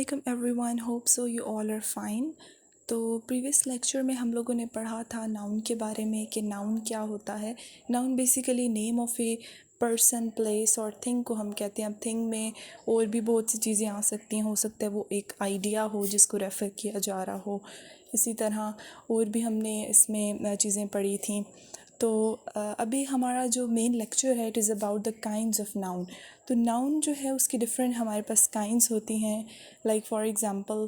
Welcome everyone, hope so you all are fine. तो previous lecture में हम लोगों ने पढ़ा था नाउन के बारे में कि नाउन क्या होता है। Noun basically name of a person, place और थिंग को हम कहते हैं। अब थिंग में और भी बहुत सी चीज़ें आ सकती हैं, हो सकता है वो एक आइडिया हो जिसको रेफ़र किया जा रहा हो। इसी तरह और भी हमने इसमें चीज़ें पढ़ी थी। तो अभी हमारा जो मेन लेक्चर है it is about the kinds of noun. तो नाउन जो है उसकी डिफरेंट हमारे पास काइंड्स होती हैं। लाइक फॉर एग्ज़ाम्पल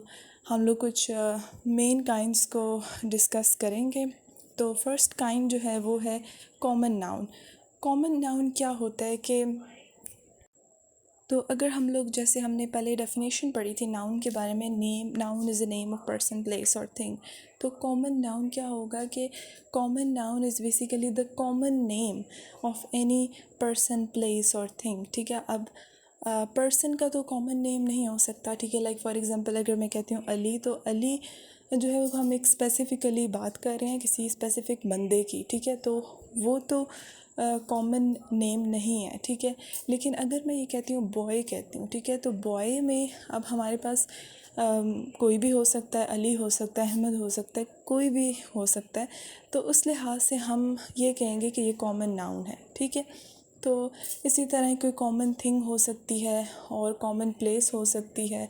हम लोग कुछ मेन काइंड्स को डिस्कस करेंगे। तो फर्स्ट काइंड जो है वो है कॉमन नाउन। कॉमन नाउन क्या होता है कि तो अगर हम लोग जैसे हमने पहले डेफिनेशन पढ़ी थी नाउन के बारे में, name noun is a name of person, place और थिंग। तो कॉमन नाउन क्या होगा कि common noun is basically the common name of any person, place और थिंग। ठीक है, अब पर्सन का तो कॉमन नेम नहीं हो सकता। ठीक है, लाइक फॉर एग्जांपल अगर मैं कहती हूँ अली, तो अली जो है वो हम एक स्पेसिफ़िकली बात कर रहे हैं किसी स्पेसिफ़िक बंदे की। ठीक है, तो वो तो कॉमन नेम नहीं है। ठीक है, लेकिन अगर मैं ये कहती हूँ बॉय कहती हूँ, ठीक है, तो बॉय में अब हमारे पास कोई भी हो सकता है, अली हो सकता है, अहमद हो सकता है, कोई भी हो सकता है। तो उस लिहाज से हम ये कहेंगे कि ये कॉमन नाउन है। ठीक है, तो इसी तरह कोई कॉमन थिंग हो सकती है और कॉमन प्लेस हो सकती है।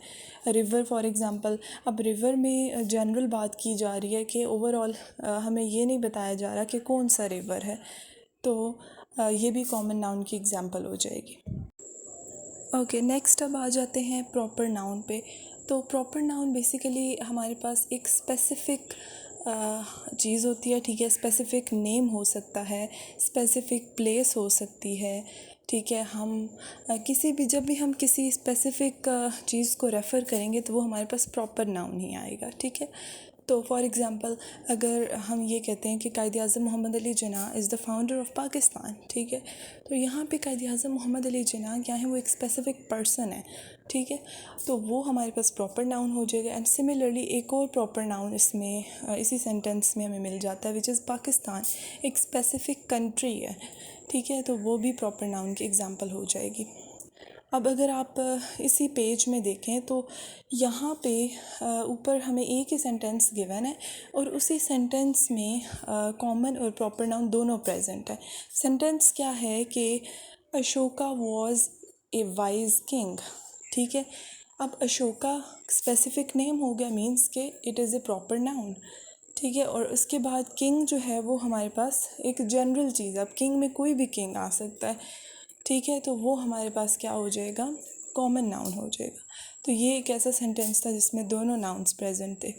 रिवर फॉर एग्ज़ाम्पल, अब रिवर में जनरल बात की जा रही है कि ओवरऑल हमें ये नहीं बताया जा रहा कि कौन सा रिवर है। तो ये भी कॉमन नाउन की एग्ज़ाम्पल हो जाएगी। ओके, नेक्स्ट अब आ जाते हैं प्रॉपर नाउन पे। तो प्रॉपर नाउन बेसिकली हमारे पास एक स्पेसिफ़िक चीज़ होती है। ठीक है, स्पेसिफ़िक नेम हो सकता है, स्पेसिफ़िक प्लेस हो सकती है। ठीक है, हम किसी भी जब भी हम किसी स्पेसिफ़िक चीज़ को रेफ़र करेंगे तो वो हमारे पास प्रॉपर नाउन ही आएगा। ठीक है, तो फॉर एग्ज़ाम्पल अगर हम ये कहते हैं कि Quaid-e-Azam Mohammad Ali Jinnah is the founder of Pakistan. ठीक है, तो यहाँ पे कायद-ए-आज़म मोहम्मद अली जिन्ना क्या है, वो एक स्पेसिफ़िक पर्सन है। ठीक है, तो वो हमारे पास प्रॉपर नाउन हो जाएगा। एंड सिमिलरली एक और प्रॉपर नाउन इसमें इसी सेंटेंस में हमें मिल जाता है, विच इज़ पाकिस्तान, एक स्पेसिफ़िक कंट्री है। ठीक है, तो वो भी प्रॉपर नाउन की एग्ज़ाम्पल हो जाएगी। अब अगर आप इसी पेज में देखें तो यहाँ पे ऊपर हमें एक ही सेंटेंस गिवन है और उसी सेंटेंस में कॉमन और प्रॉपर नाउन दोनों प्रेजेंट है। सेंटेंस क्या है कि Ashoka was a wise king. ठीक है, अब अशोका स्पेसिफिक नेम हो गया, मीन्स के it is a proper noun. ठीक है, और उसके बाद किंग जो है वो हमारे पास एक जनरल चीज़ है। अब किंग में कोई भी किंग आ सकता है। ठीक है, तो वो हमारे पास क्या हो जाएगा, कॉमन नाउन हो जाएगा। तो ये एक ऐसा सेंटेंस था जिसमें दोनों नाउन्स प्रेजेंट थे।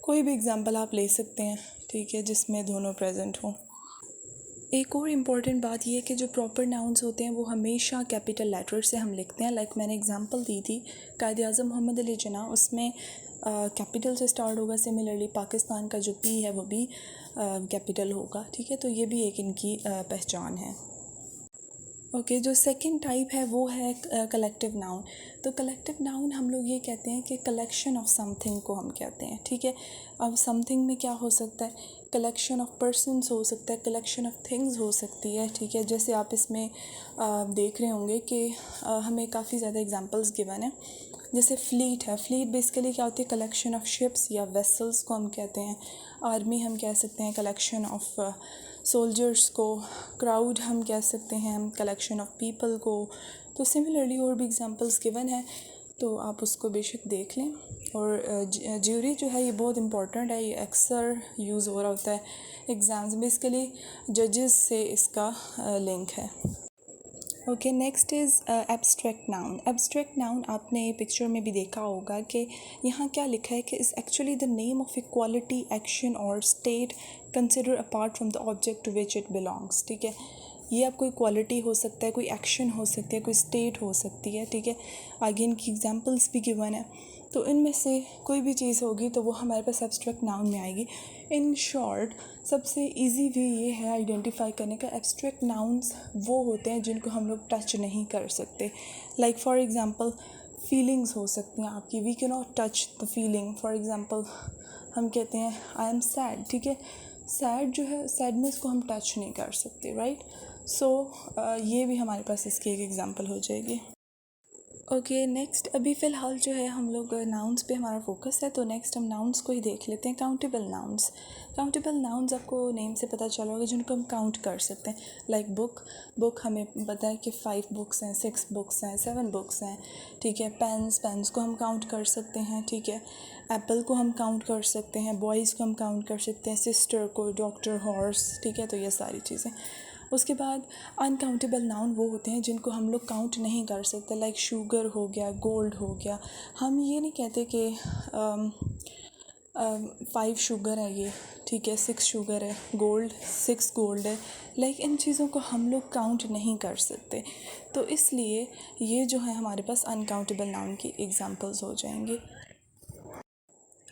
कोई भी एग्जांपल आप ले सकते हैं, ठीक है, जिसमें दोनों प्रेजेंट हों। एक और इम्पॉर्टेंट बात ये है कि जो प्रॉपर नाउन्स होते हैं वो हमेशा कैपिटल लेटर से हम लिखते हैं। लाइक मैंने एग्जांपल दी थी कायद-ए-आज़म मोहम्मद अली जिन्ना, उसमें कैपिटल से स्टार्ट होगा। सिमिलरली पाकिस्तान का जो पी है वो भी कैपिटल होगा। ठीक है, तो ये भी एक इनकी पहचान है। ओके, जो सेकंड टाइप है वो है कलेक्टिव नाउन। तो कलेक्टिव नाउन हम लोग ये कहते हैं कि कलेक्शन ऑफ समथिंग को हम कहते हैं। ठीक है, अब समथिंग में क्या हो सकता है, कलेक्शन ऑफ पर्सन्स हो सकता है, कलेक्शन ऑफ थिंग्स हो सकती है। ठीक है, जैसे आप इसमें देख रहे होंगे कि हमें काफ़ी ज़्यादा एग्जांपल्स गिवन है। जैसे फ्लीट है, फ्लीट बेसिकली क्या होती है, कलेक्शन ऑफ शिप्स या वेसल्स को हम कहते हैं। आर्मी हम कह सकते हैं कलेक्शन ऑफ सोल्जर्स को। क्राउड हम कह सकते हैं हम कलेक्शन ऑफ पीपल को। तो सिमिलरली और भी एग्जांपल्स गिवन है, तो आप उसको बेशक देख लें। और ज्यूरी जो है ये बहुत इंपॉर्टेंट है, ये अक्सर यूज़ हो रहा होता है एग्ज़ाम्स में। बेसिकली जजेस से इसका लिंक है। Okay, next is abstract noun. Abstract noun आपने पिक्चर में भी देखा होगा कि यहाँ क्या लिखा है कि is actually the name of a quality, action और state consider apart from the object to which it belongs. ठीक है, ये अब कोई क्वालिटी हो सकता है, कोई एक्शन हो सकती है, कोई स्टेट हो सकती है। ठीक है, आगे इनकी एग्जांपल्स भी गिवन है। तो इनमें से कोई भी चीज़ होगी तो वो हमारे पास एब्स्ट्रैक्ट नाउन में आएगी। इन शॉर्ट सबसे इजी वे ये है आइडेंटिफाई करने का, एब्स्ट्रैक्ट नाउन्स वो होते हैं जिनको हम लोग टच नहीं कर सकते। लाइक फॉर एग्ज़ाम्पल फीलिंग्स हो सकती हैं आपकी, we can not touch the feeling. For example हम कहते हैं आई एम सैड। ठीक है, सैड जो है, सैडनेस को हम टच नहीं कर सकते, राइट। सो ये भी हमारे पास इसकी एक एग्ज़ाम्पल हो जाएगी। ओके नेक्स्ट अभी फ़िलहाल जो है हम लोग नाउन्स पे हमारा फोकस है, तो नेक्स्ट हम नाउन्स को ही देख लेते हैं। काउंटेबल नाउन्स आपको नेम से पता चला होगा, जिनको हम काउंट कर सकते हैं। लाइक बुक हमें पता है कि 5 बुक्स हैं, 6 बुक्स हैं, 7 बुक्स हैं, ठीक है। पेन्स को हम काउंट कर सकते हैं, ठीक है। एप्पल को हम काउंट कर सकते हैं, बॉयज़ को हम काउंट कर सकते हैं, सिस्टर को, डॉक्टर, हॉर्स, ठीक है। तो ये सारी चीज़ें। उसके बाद अनकाउंटेबल नाउन वो होते हैं जिनको हम लोग काउंट नहीं कर सकते। लाइक शुगर हो गया, गोल्ड हो गया। हम ये नहीं कहते कि 5 शुगर है ये, ठीक है, 6 शुगर है, गोल्ड 6 गोल्ड है। लाइक इन चीज़ों को हम लोग काउंट नहीं कर सकते, तो इसलिए ये जो है हमारे पास अनकाउंटेबल नाउन की एग्जांपल्स हो जाएंगे।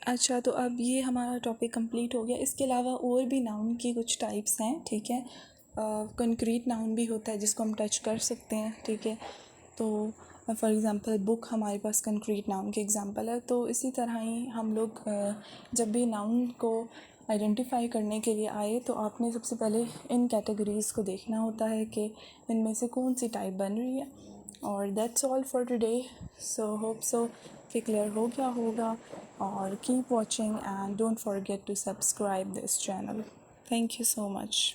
अच्छा, तो अब ये हमारा टॉपिक कंप्लीट हो गया। इसके अलावा और भी नाउन की कुछ टाइप्स हैं, ठीक है। कंक्रीट नाउन भी होता है जिसको हम टच कर सकते हैं, ठीक है। तो फॉर एग्ज़ाम्पल बुक हमारे पास कंक्रीट नाउन की एग्ज़ाम्पल है। तो इसी तरह ही हम लोग जब भी नाउन को आइडेंटिफाई करने के लिए आए तो आपने सबसे पहले इन कैटेगरीज़ को देखना होता है कि इनमें से कौन सी टाइप बन रही है। और that's all for today. So hope so कि क्लियर हो गया होगा। और keep watching and don't forget to subscribe this channel. Thank you so much.